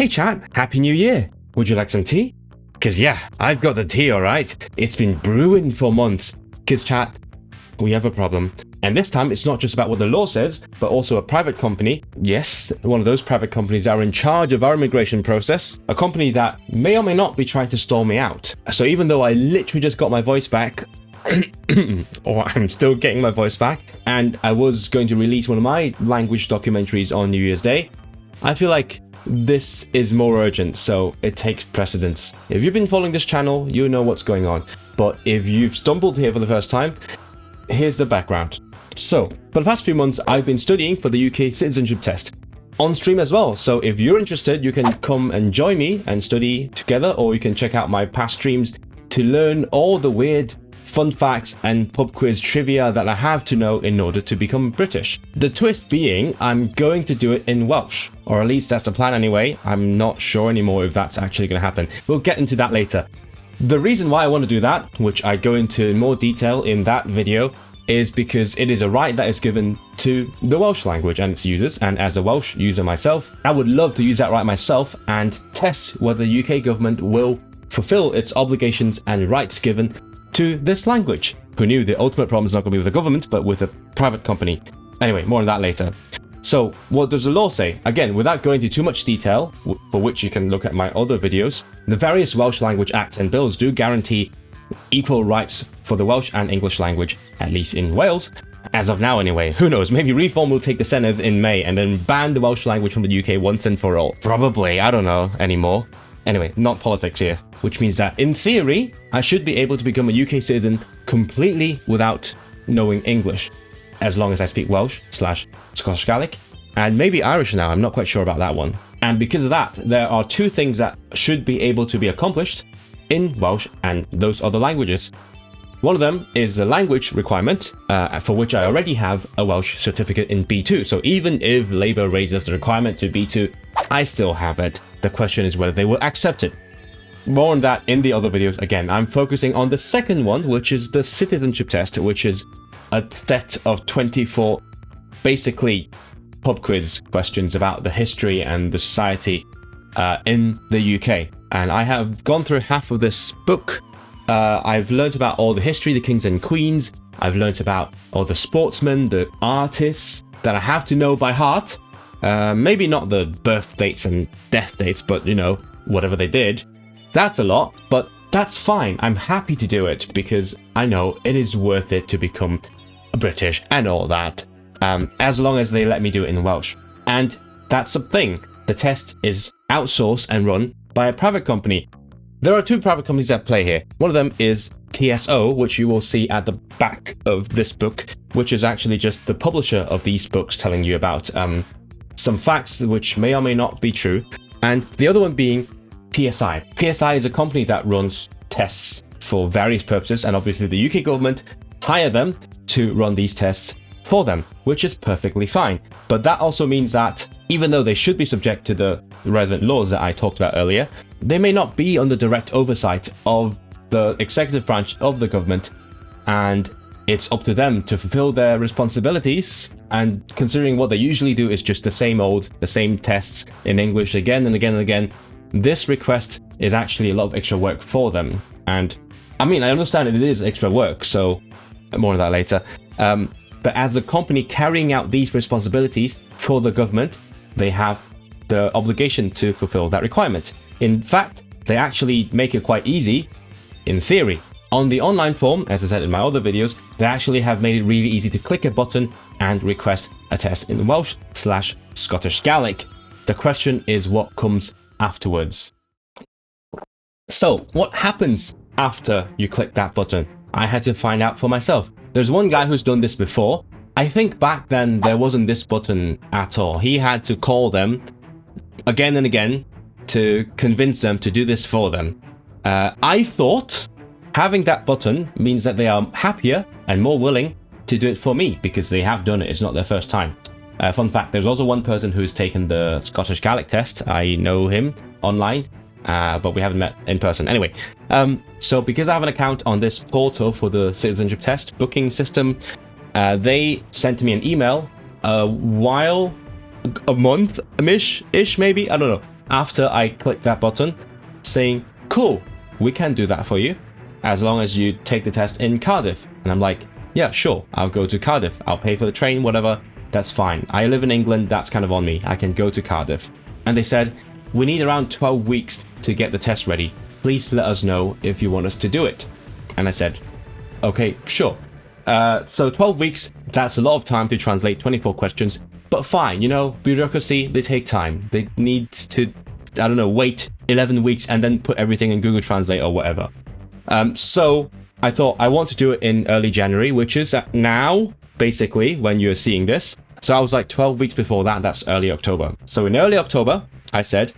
Hey chat, Happy New Year! Would you like some tea? Cause yeah, I've got the tea, alright? It's been brewing for months. Cause chat, we have a problem. And this time, it's not just about what the law says, but also a private company. Yes, one of those private companies that are in charge of our immigration process. A company that may or may not be trying to stall me out. So even though I literally just got my voice back, or I'm still getting my voice back, and I was going to release one of my language documentaries on New Year's Day, I feel like this is more urgent, so it takes precedence. If you've been following this channel, you know what's going on. But if you've stumbled here for the first time, here's the background. So, for the past few months, I've been studying for the UK citizenship test on stream as well. So if you're interested, you can come and join me and study together, or you can check out my past streams to learn all the weird fun facts and pub quiz trivia that I have to know in order to become British. The twist being, I'm going to do it in Welsh, or at least that's the plan anyway. I'm not sure anymore if that's actually going to happen. We'll get into that later. The reason why I want to do that, which I go into in more detail in that video, is because it is a right that is given to the Welsh language and its users, and as a Welsh user myself, I would love to use that right myself and test whether the UK government will fulfill its obligations and rights given to this language. Who knew the ultimate problem is not going to be with the government, but with a private company. Anyway, more on that later. So, what does the law say? Again, without going into too much detail, for which you can look at my other videos, the various Welsh language acts and bills do guarantee equal rights for the Welsh and English language, at least in Wales. As of now anyway, who knows, maybe Reform will take the Senedd in May and then ban the Welsh language from the UK once and for all. Probably, I don't know anymore. Anyway, not politics here. Which means that, in theory, I should be able to become a UK citizen completely without knowing English, as long as I speak Welsh/Scottish Gaelic, and maybe Irish now, I'm not quite sure about that one. And because of that, there are two things that should be able to be accomplished in Welsh and those other languages. One of them is a language requirement, for which I already have a Welsh certificate in B2. So even if Labour raises the requirement to B2, I still have it. The question is whether they will accept it. More on that in the other videos. Again, I'm focusing on the second one, which is the citizenship test, which is a set of 24 basically pub quiz questions about the history and the society in the UK. And I have gone through half of this book. I've learned about all the history, the kings and queens. I've learned about all the sportsmen, the artists that I have to know by heart. Maybe not the birth dates and death dates, but you know, whatever they did. That's a lot, but that's fine. I'm happy to do it because I know it is worth it to become British and all that, as long as they let me do it in Welsh. And that's the thing. The test is outsourced and run by a private company. There are two private companies at play here. One of them is TSO, which you will see at the back of this book, which is actually just the publisher of these books telling you about some facts which may or may not be true. And the other one being PSI. PSI is a company that runs tests for various purposes, and obviously the UK government hire them to run these tests for them, which is perfectly fine. But that also means that even though they should be subject to the relevant laws that I talked about earlier, they may not be under direct oversight of the executive branch of the government, and it's up to them to fulfill their responsibilities. And considering what they usually do is just the same tests in English again and again and again, this request is actually a lot of extra work for them. And I mean, I understand it is extra work, so more on that later. But as a company carrying out these responsibilities for the government, they have the obligation to fulfill that requirement. In fact, they actually make it quite easy, in theory. On the online form, as I said in my other videos, they actually have made it really easy to click a button and request a test in Welsh/Scottish Gaelic. The question is what comes afterwards. So, what happens after you click that button? I had to find out for myself. There's one guy who's done this before. I think back then there wasn't this button at all. He had to call them again and again to convince them to do this for them. I thought having that button means that they are happier and more willing to do it for me because they have done it. It's not their first time. Fun fact, there's also one person who's taken the Scottish Gaelic test. I know him online, but we haven't met in person. Anyway, so because I have an account on this portal for the citizenship test booking system, they sent me an email a month-ish maybe, I don't know, after I clicked that button saying, cool, we can do that for you as long as you take the test in Cardiff. And I'm like, yeah, sure, I'll go to Cardiff. I'll pay for the train, whatever. That's fine. I live in England. That's kind of on me. I can go to Cardiff. And they said, we need around 12 weeks to get the test ready. Please let us know if you want us to do it. And I said, okay, sure. So 12 weeks, that's a lot of time to translate 24 questions. But fine, you know, bureaucracy, they take time. They need to, I don't know, wait 11 weeks and then put everything in Google Translate or whatever. So I thought I want to do it in early January, which is now, basically, when you're seeing this. So I was like 12 weeks before that, that's early October. So in early October, I said,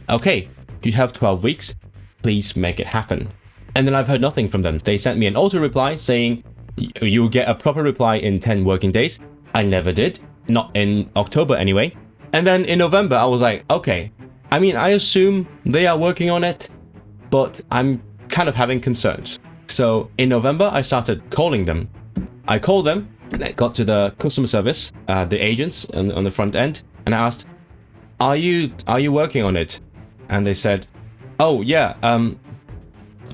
okay, you have 12 weeks, please make it happen. And then I've heard nothing from them. They sent me an auto reply saying, you'll get a proper reply in 10 working days. I never did, not in October anyway. And then in November, I was like, okay, I mean, I assume they are working on it, but I'm kind of having concerns. So in November, I started calling them. I called them, I got to the customer service, the agents on the front end, and I asked, are you working on it? And they said, oh yeah,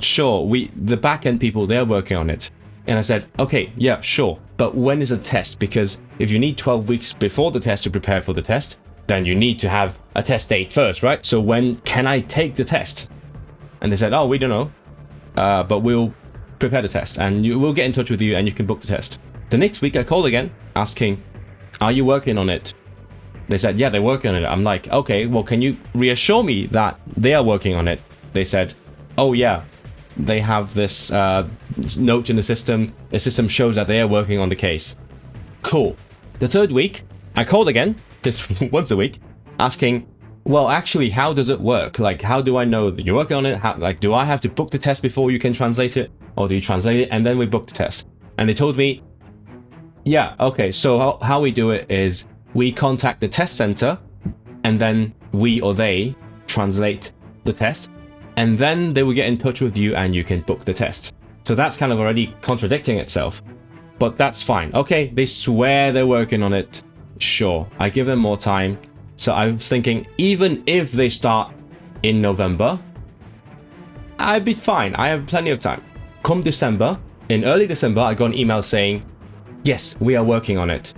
sure, the back-end people, they're working on it. And I said, okay, yeah, sure, but when is a test? Because if you need 12 weeks before the test to prepare for the test, then you need to have a test date first, right? So when can I take the test? And they said, oh, we don't know, but we'll prepare the test and we'll get in touch with you and you can book the test. The next week I called again asking, are you working on it? They said, yeah, they're working on it. I'm like, okay, well, can you reassure me that they are working on it? They said, oh yeah, they have this note in the system. The system shows that they are working on the case. Cool. The third week, I called again, just once a week, asking, well, actually, how does it work? Like, how do I know that you're working on it? Do I have to book the test before you can translate it? Or do you translate it and then we book the test? And they told me, yeah, okay, so how we do it is we contact the test center and then we or they translate the test and then they will get in touch with you and you can book the test. So that's kind of already contradicting itself, but that's fine. Okay, they swear they're working on it. Sure, I give them more time. So I was thinking, even if they start in November, I'd be fine. I have plenty of time. Come December, in early December, I got an email saying, yes, we are working on it.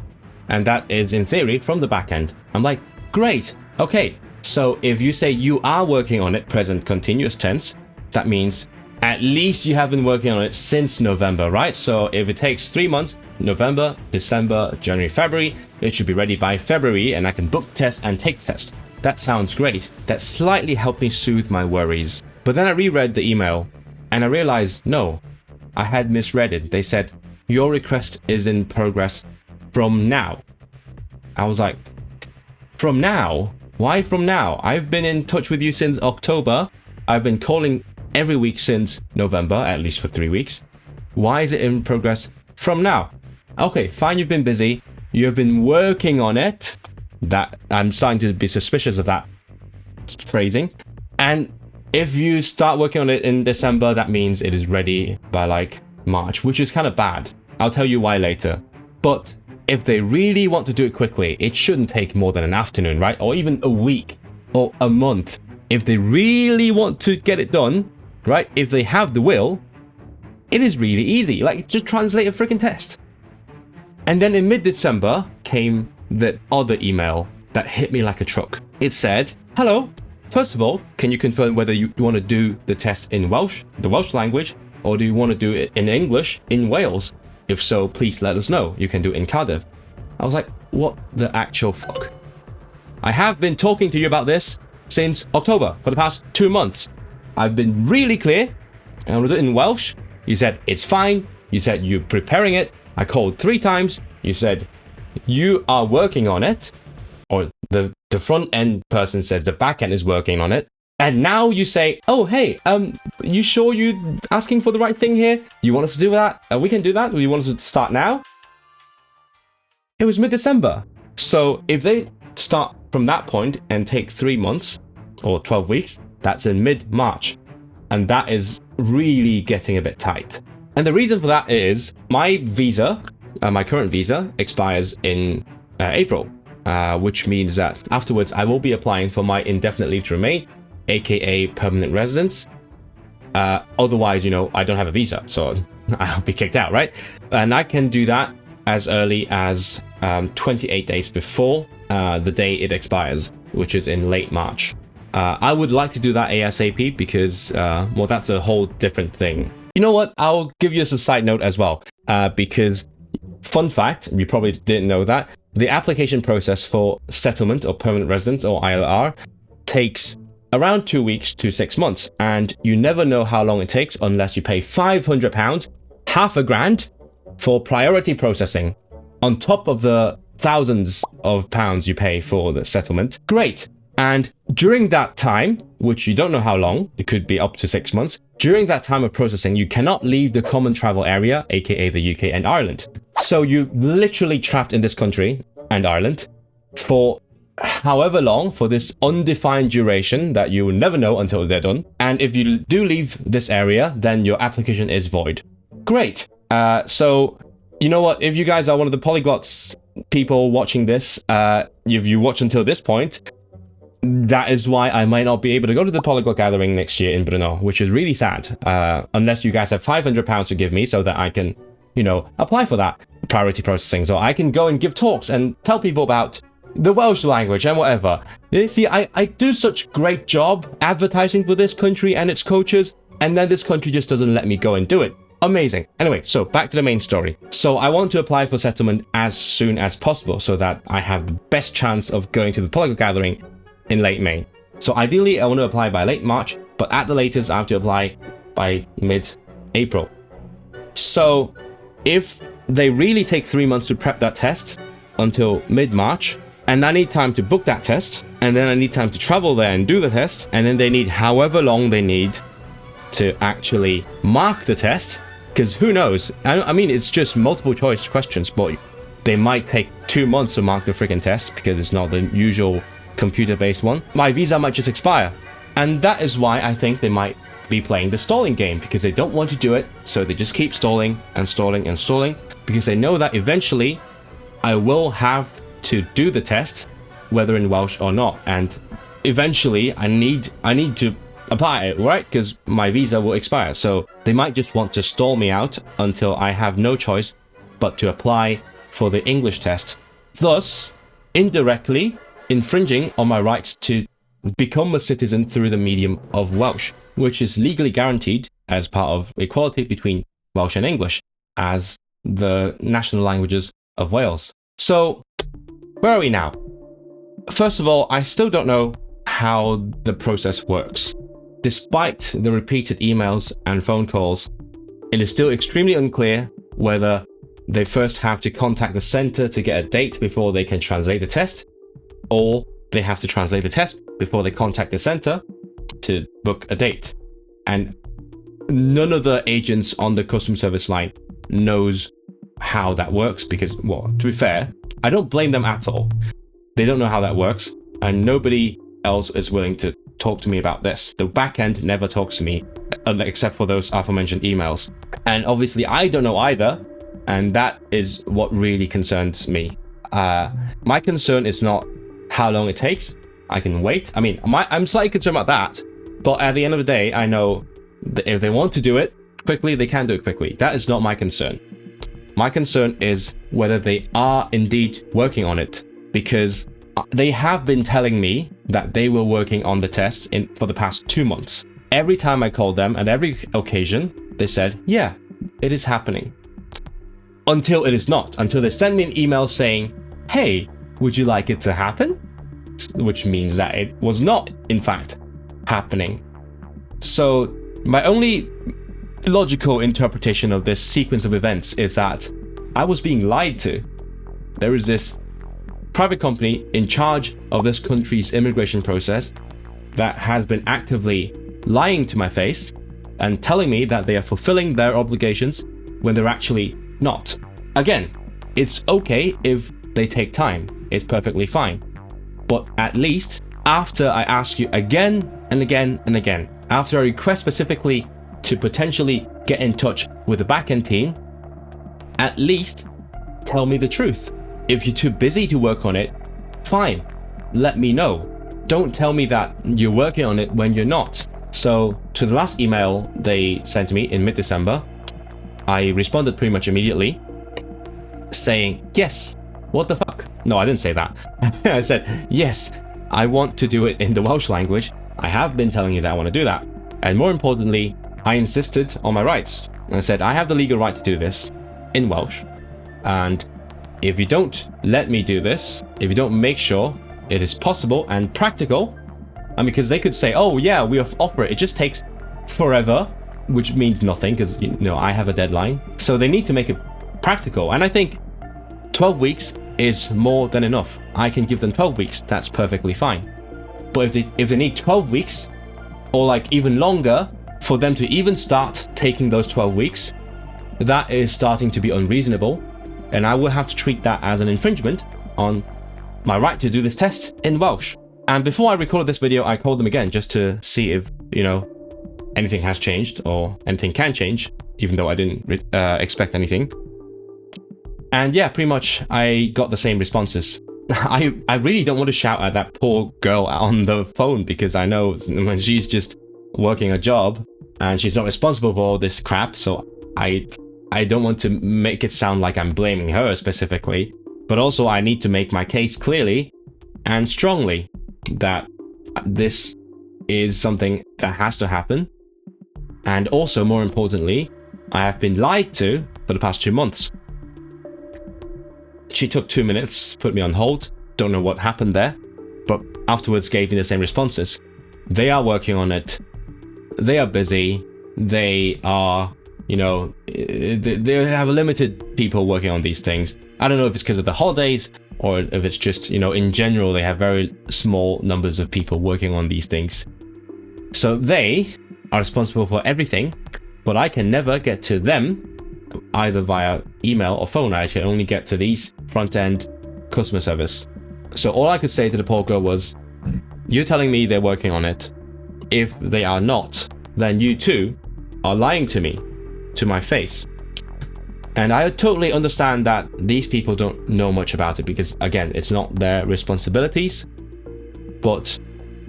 And that is in theory from the back end. I'm like, great. Okay. So if you say you are working on it, present continuous tense, that means at least you have been working on it since November, right? So if it takes 3 months, November, December, January, February, it should be ready by February and I can book the test and take the test. That sounds great. That slightly helped me soothe my worries. But then I reread the email and I realized, no, I had misread it. They said, your request is in progress from now. I was like, from now? Why from now? I've been in touch with you since October. I've been calling every week since November, at least for 3 weeks. Why is it in progress from now? Okay, fine, you've been busy. You've been working on it. That I'm starting to be suspicious of that phrasing. And if you start working on it in December, that means it is ready by like March, which is kind of bad. I'll tell you why later. But if they really want to do it quickly, it shouldn't take more than an afternoon, right? Or even a week or a month. If they really want to get it done, right? If they have the will, it is really easy. Like, just translate a freaking test. And then in mid-December came the other email that hit me like a truck. It said, hello, first of all, can you confirm whether you want to do the test in Welsh, the Welsh language, or do you want to do it in English in Wales? If so, please let us know. You can do it in Cardiff. I was like, what the actual fuck? I have been talking to you about this since October for the past 2 months. I've been really clear. And I want to do it in Welsh. You said, it's fine. You said, you're preparing it. I called 3 times. You said, you are working on it. Or the front end person says the back end is working on it. And now you say, oh, hey, you sure you're asking for the right thing here? You want us to do that? We can do that. Or you want us to start now? It was mid-December. So if they start from that point and take 3 months or 12 weeks, that's in mid-March. And that is really getting a bit tight. And the reason for that is my visa, my current visa, expires in April. which means that afterwards I will be applying for my indefinite leave to remain, aka permanent residence. Otherwise, you know, I don't have a visa, so I'll be kicked out, right? And I can do that as early as 28 days before the day it expires, which is in late March. I would like to do that ASAP because, well, that's a whole different thing. You know what? I'll give you a side note as well, because fun fact, you probably didn't know that, the application process for settlement or permanent residence or ILR takes around 2 weeks to 6 months, and you never know how long it takes unless you pay £500, half a grand, for priority processing, on top of the thousands of pounds you pay for the settlement. Great. And during that time, which you don't know how long, it could be up to 6 months, during that time of processing, you cannot leave the common travel area, aka the UK and Ireland. So you're literally trapped in this country and Ireland for however long, for this undefined duration that you will never know until they're done. And if you do leave this area, then your application is void. Great. So, you know what? If you guys are one of the polyglots people watching this, if you watch until this point, that is why I might not be able to go to the polyglot gathering next year in Brno, which is really sad. Unless you guys have £500 to give me so that I can, you know, apply for that priority processing. So I can go and give talks and tell people about the Welsh language and whatever. You see, I do such great job advertising for this country and its cultures, and then this country just doesn't let me go and do it. Amazing. Anyway, so back to the main story. So I want to apply for settlement as soon as possible so that I have the best chance of going to the polyglot gathering in late May. So ideally, I want to apply by late March, but at the latest, I have to apply by mid-April. So if they really take 3 months to prep that test until mid-March, and I need time to book that test, and then I need time to travel there and do the test, and then they need however long they need to actually mark the test, because who knows? I mean, it's just multiple choice questions, but they might take 2 months to mark the freaking test because it's not the usual computer-based one. My visa might just expire, and that is why I think they might be playing the stalling game, because they don't want to do it, so they just keep stalling and stalling and stalling, because they know that eventually I will have to do the test, whether in Welsh or not, and eventually I need to apply it, right? Because my visa will expire, so they might just want to stall me out until I have no choice but to apply for the English test, thus indirectly infringing on my rights to become a citizen through the medium of Welsh, which is legally guaranteed as part of equality between Welsh and English as the national languages of Wales. So, where are we now? First of all, I still don't know how the process works. Despite the repeated emails and phone calls, it is still extremely unclear whether they first have to contact the center to get a date before they can translate the test, or they have to translate the test before they contact the center to book a date. And none of the agents on the customer service line knows how that works because, well, to be fair, I don't blame them at all. They don't know how that works, and nobody else is willing to talk to me about this. The backend never talks to me, except for those aforementioned emails. And obviously I don't know either, and that is what really concerns me. My concern is not how long it takes. I can wait. I mean, I'm slightly concerned about that, but at the end of the day, I know that if they want to do it quickly, they can do it quickly. That is not my concern. My concern is whether they are indeed working on it, because they have been telling me that they were working on the test for the past 2 months. Every time I called them, at every occasion, they said, yeah, it is happening. Until it is not. Until they send me an email saying, hey, would you like it to happen? Which means that it was not, in fact, happening. So my only logical interpretation of this sequence of events is that I was being lied to. There is this private company in charge of this country's immigration process that has been actively lying to my face and telling me that they are fulfilling their obligations when they're actually not. Again, it's okay if they take time. It's perfectly fine. But at least after I ask you again and again and again, after I request specifically to potentially get in touch with the backend team, at least tell me the truth. If you're too busy to work on it, fine. Let me know. Don't tell me that you're working on it when you're not. So to the last email they sent to me in mid-December, I responded pretty much immediately saying, yes, what the fuck? No, I didn't say that. I said, yes, I want to do it in the Welsh language. I have been telling you that I want to do that. And more importantly, I insisted on my rights. And I said, I have the legal right to do this in Welsh. And if you don't let me do this, if you don't make sure it is possible and practical, and because they could say, oh yeah, we offer it, it just takes forever, which means nothing because, you know, I have a deadline. So they need to make it practical. And I think 12 weeks is more than enough. I can give them 12 weeks. That's perfectly fine. But if they need 12 weeks or like even longer for them to even start taking those 12 weeks, that is starting to be unreasonable. And I will have to treat that as an infringement on my right to do this test in Welsh. And before I recorded this video, I called them again just to see if, you know, anything has changed or anything can change, even though I didn't expect anything. And yeah, pretty much I got the same responses. I really don't want to shout at that poor girl on the phone because I know when she's just working a job and she's not responsible for all this crap. So I don't want to make it sound like I'm blaming her specifically, but also I need to make my case clearly and strongly that this is something that has to happen. And also, more importantly, I have been lied to for the past 2 months. She took 2 minutes, put me on hold. Don't know what happened there, but afterwards gave me the same responses. They are working on it. They are busy. They are, you know, they have limited people working on these things. I don't know if it's because of the holidays or if it's just, you know, in general, they have very small numbers of people working on these things. So they are responsible for everything, but I can never get to them either via email or phone. I can only get to these front-end customer service. So all I could say to the poor girl was, you're telling me they're working on it. If they are not, then you too are lying to me, to my face. And I totally understand that these people don't know much about it because, again, it's not their responsibilities. But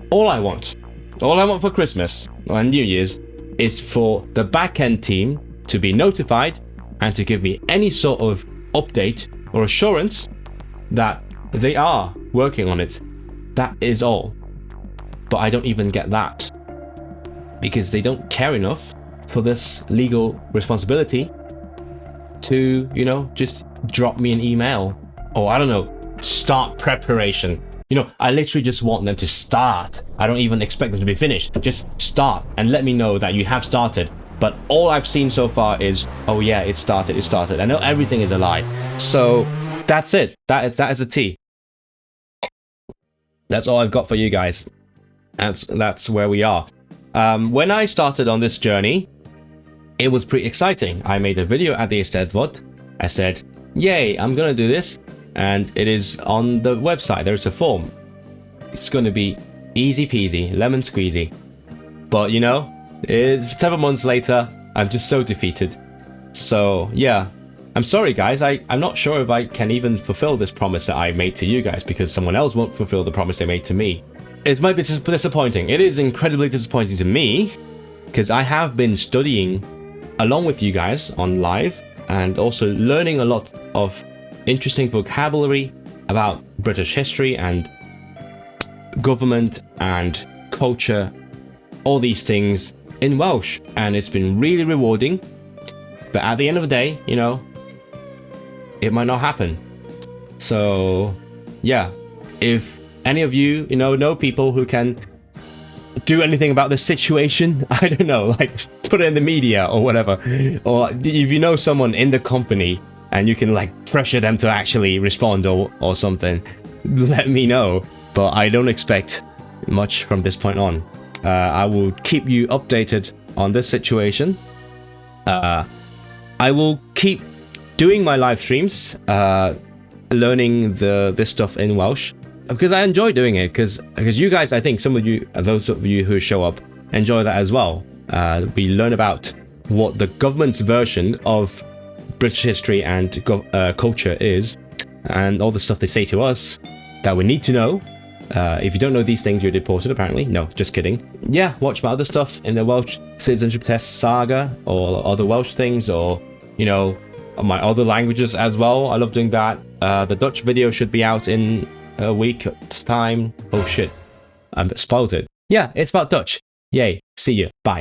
all I want for Christmas and New Year's is for the back-end team to be notified and to give me any sort of update or assurance that they are working on it. That is all. But I don't even get that because they don't care enough for this legal responsibility to, you know, just drop me an email or, I don't know, start preparation. You know, I literally just want them to start. I don't even expect them to be finished. Just start and let me know that you have started. But all I've seen so far is, oh yeah, it started. I know everything is a lie. So that's it. That is a T. That's all I've got for you guys. That's where we are. When I started on this journey, it was pretty exciting. I made a video at the Eisteddfod. I said, yay, I'm gonna do this. And it is on the website. There's a form. It's gonna be easy peasy, lemon squeezy. But you know, it's 7 months later, I'm just so defeated. So yeah, I'm sorry guys, I'm not sure if I can even fulfill this promise that I made to you guys because someone else won't fulfill the promise they made to me. It might be disappointing. It is incredibly disappointing to me because I have been studying along with you guys on live and also learning a lot of interesting vocabulary about British history and government and culture, all these things in Welsh, and it's been really rewarding. But at the end of the day, you know, it might not happen. So yeah, if any of you, you know people who can do anything about this situation, I don't know, like put it in the media or whatever, or if you know someone in the company and you can like pressure them to actually respond or something, let me know. But I don't expect much from this point on. I will keep you updated on this situation. I will keep doing my live streams, learning this stuff in Welsh, because I enjoy doing it, because you guys, I think some of you, those of you who show up, enjoy that as well. We learn about what the government's version of British history and culture is, and all the stuff they say to us. that we need to know. If you don't know these things, you're deported, apparently. No, just kidding. Yeah, watch my other stuff in the Welsh citizenship test saga, or other Welsh things, or, you know, my other languages as well. I love doing that. The Dutch video should be out in a week's time. Oh shit, I spoiled it. Yeah, it's about Dutch. Yay, see you, bye.